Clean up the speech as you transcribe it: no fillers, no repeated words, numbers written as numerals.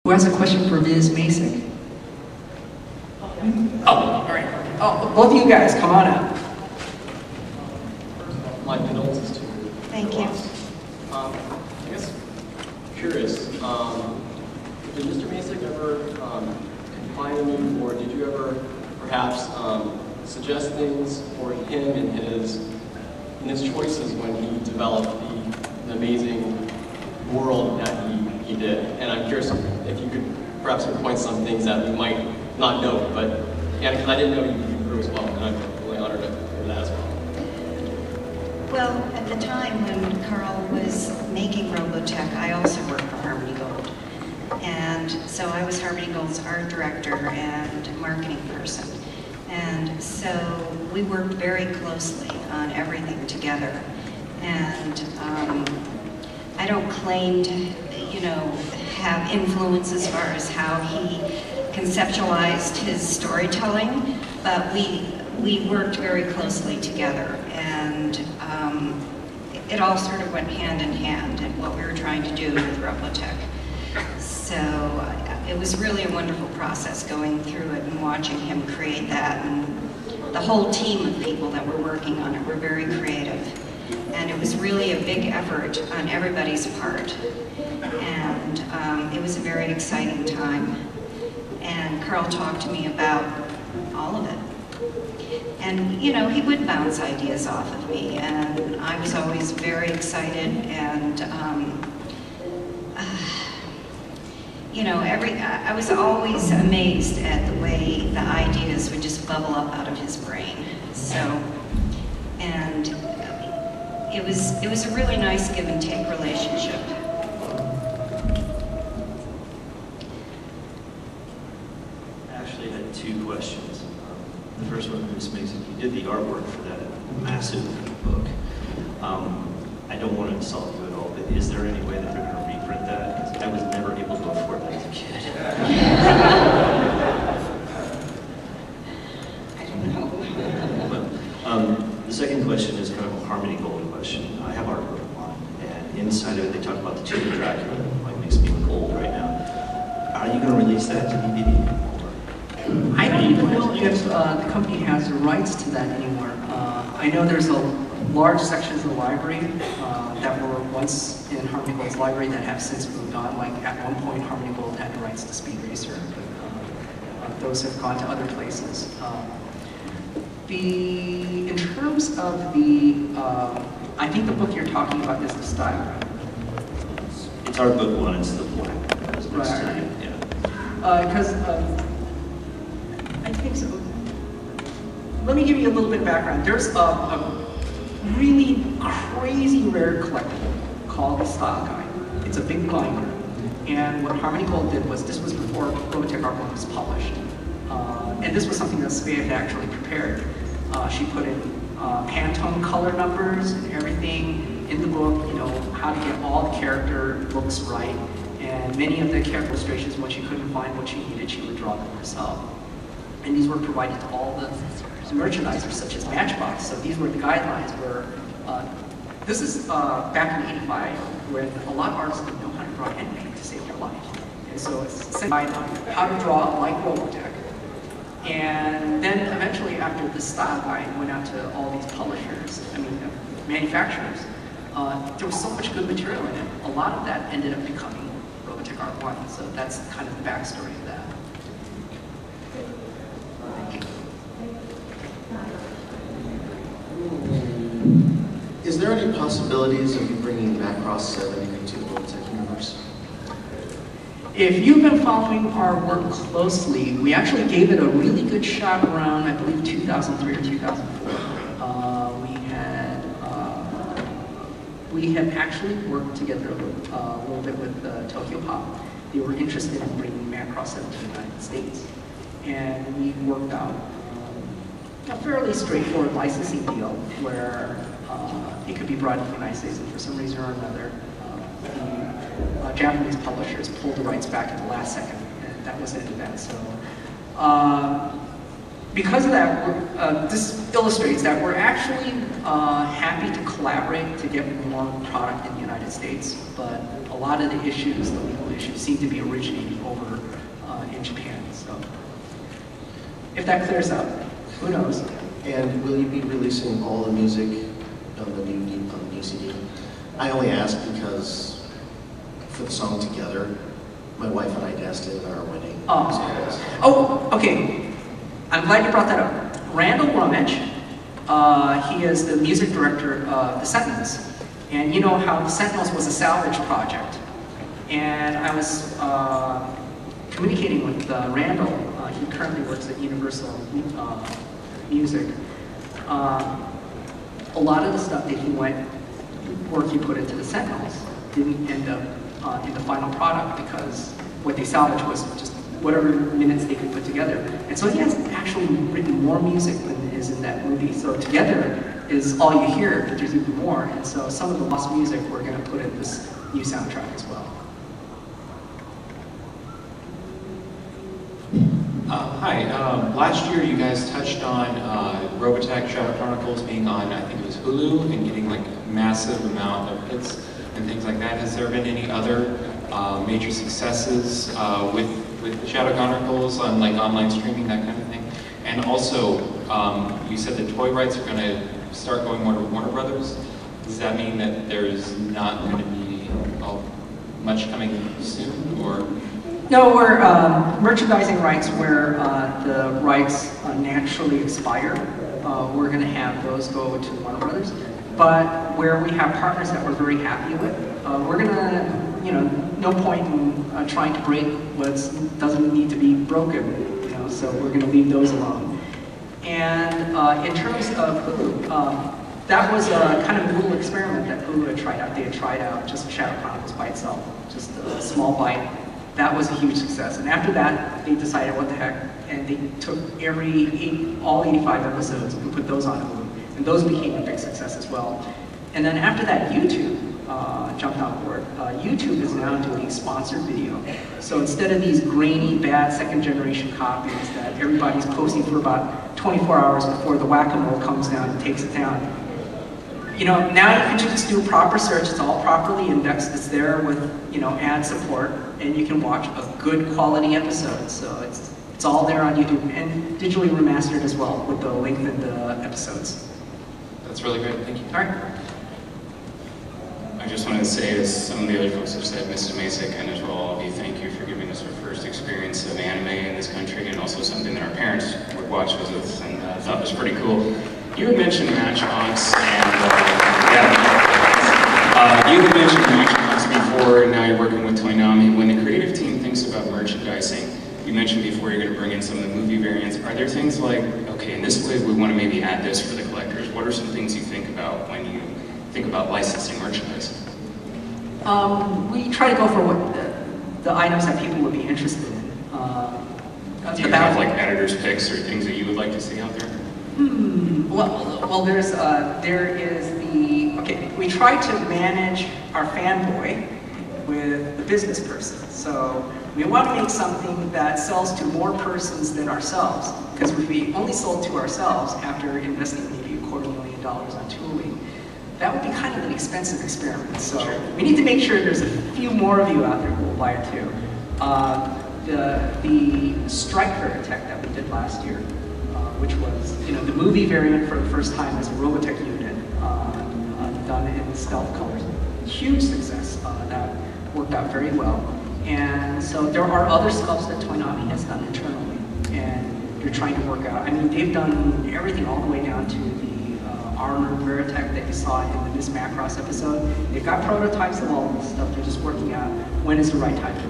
Who has a question for Ms. Masick? Oh, all right. Oh, both of you guys, come on out. My condolences to you. Thank you. I guess, curious, did Mr. Masick ever confide in you, or did you ever perhaps suggest things for him in his choices when he developed the amazing world that he did? And I'm curious if you could perhaps point some things that we might not know, but yeah, because I didn't know you grew as well, and I'm really honored to hear that as well. Well, at the time when Carl was making Robotech, I also worked for Harmony Gold. And so I was Harmony Gold's art director and marketing person. And so we worked very closely on everything together. And I don't claim to, have influence as far as how he conceptualized his storytelling, but we worked very closely together, and it all sort of went hand in hand in what we were trying to do with Robotech. So it was really a wonderful process going through it and watching him create that, and the whole team of people that were working on it were very creative. And it was really a big effort on everybody's part. And it was a very exciting time. And Carl talked to me about all of it. And, he would bounce ideas off of me. And I was always very excited. And, I was always amazed at the way the ideas would just bubble up out of his brain. And it was a really nice give and take relationship. I actually had two questions. The first one, Ms. Mason, you did the artwork for that massive book. I don't want to insult you at all, but is there any way that they're going to reprint that? Because I was never able to afford that as a kid. I don't know. Well, the second question is kind of a Harmony Gold question. I have artwork on, and inside of it they talk about the Tomb of Dracula. It like makes me look old right now. Are you going to release that to DVD? I don't even know if the company has the rights to that anymore. I know there's a large sections of the library that were once in Harmony Gold's library that have since moved on. Like at one point, Harmony Gold had the rights to Speed Racer, but those have gone to other places. In terms of I think the book you're talking about is the style. It's art book one. It's the black. Right. Yeah. Because I think so. Let me give you a little bit of background. There's a really crazy rare collectible called the Style Guide. It's a big binder. And what Harmony Gold did was, this was before Robotech Art Book was published. And this was something that Svea had actually prepared. She put in Pantone color numbers and everything in the book, how to get all the character looks right. And many of the character illustrations, when she couldn't find what she needed, she would draw them herself. And these were provided to all the merchandisers, such as Matchbox. So these were the guidelines where, this is back in '85, where a lot of artists didn't know how to draw anything to save their life. And so it's a guide on how to draw like Robotech. And then eventually, after the Style Guide went out to all these publishers, manufacturers, there was so much good material in it. A lot of that ended up becoming Robotech Art 1. So that's kind of the backstory of that. Is there any possibilities of you bringing Macross 7 into the Robotech universe? If you've been following our work closely, we actually gave it a really good shot around, I believe, 2003 or 2004. We had actually worked together a little bit with Tokyo Pop. They were interested in bringing Macross 7 to the United States. And we worked out a fairly straightforward licensing deal where it could be brought to the United States, and for some reason or another, the Japanese publishers pulled the rights back at the last second, and that was the end of that. So because of that, this illustrates that we're actually happy to collaborate to get more product in the United States, but a lot of the issues, the legal issues, seem to be originating over in Japan. So if that clears up, who knows? And will you be releasing all the music on the new CD? I only ask because for the song Together, my wife and I danced it at our wedding. Oh, okay. I'm glad you brought that up. Randall ROBOTECH, he is the music director of The Sentinels. And you know how The Sentinels was a salvage project. And I was communicating with Randall. He currently works at Universal Music. A lot of the stuff that work he put into The Sentinels didn't end up in the final product because what they salvaged was just whatever minutes they could put together. And so he has actually written more music than is in that movie. So Together is all you hear, but there's even more. And so some of the lost music we're going to put in this new soundtrack as well. Hi, last year you guys touched on Robotech Shadow Chronicles being on, I think it was Hulu, and getting like a massive amount of hits and things like that. Has there been any other major successes with Shadow Chronicles on like online streaming, that kind of thing? And also, you said the toy rights are going to start going more to Warner Brothers. Does that mean that there's not going to be much coming soon, or? No, we're merchandising rights where the rights naturally expire. We're going to have those go to Warner Brothers. But where we have partners that we're very happy with, we're going to, no point in trying to break what doesn't need to be broken. So we're going to leave those alone. And in terms of Hulu, that was a kind of cool experiment that Hulu had tried out. They had tried out just Shadow Chronicles by itself, just a small bite. That was a huge success. And after that, they decided what the heck, and they took all 85 episodes and put those on Hulu. And those became a big success as well. And then after that, YouTube jumped on board. YouTube is now doing sponsored video. So instead of these grainy, bad second-generation copies that everybody's posting for about 24 hours before the whack-a-mole comes down and takes it down, now you can just do a proper search. It's all properly indexed. It's there with, ad support, and you can watch a good quality episode. So it's all there on YouTube and digitally remastered as well with the lengthened episodes. That's really great. Thank you. All right. I just wanted to say, as some of the other folks have said, Mrs. Masick, and as well all of you, thank you for giving us our first experience of anime in this country, and also something that our parents would watch with us and thought was pretty cool. You had mentioned Matchbox, and you had mentioned Matchbox before, and now you're working with Toynami. When the creative team thinks about merchandising, you mentioned before you're going to bring in some of the movie variants. Are there things like, okay, in this way we want to maybe add this for the collectors? What are some things you think about when you think about licensing merchandise? We try to go for what the items that people would be interested in. Do you have like editors' picks or things that you would like to see out there? Well, there is we try to manage our fanboy with the business person. So we want to make something that sells to more persons than ourselves. Because if we only sold to ourselves after investing maybe $250,000 on tooling, that would be kind of an expensive experiment. So we need to make sure there's a few more of you out there who will buy it too. The Striker tech that we did last year, which was the movie variant for the first time as a Robotech unit, done in stealth colors. Huge success. That worked out very well. And so there are other sculpts that Toynami has done internally, and they're trying to work out. I mean, they've done everything all the way down to the armor Veritech that you saw in the Miss Macross episode. They've got prototypes of all this stuff. They're just working out when is the right time to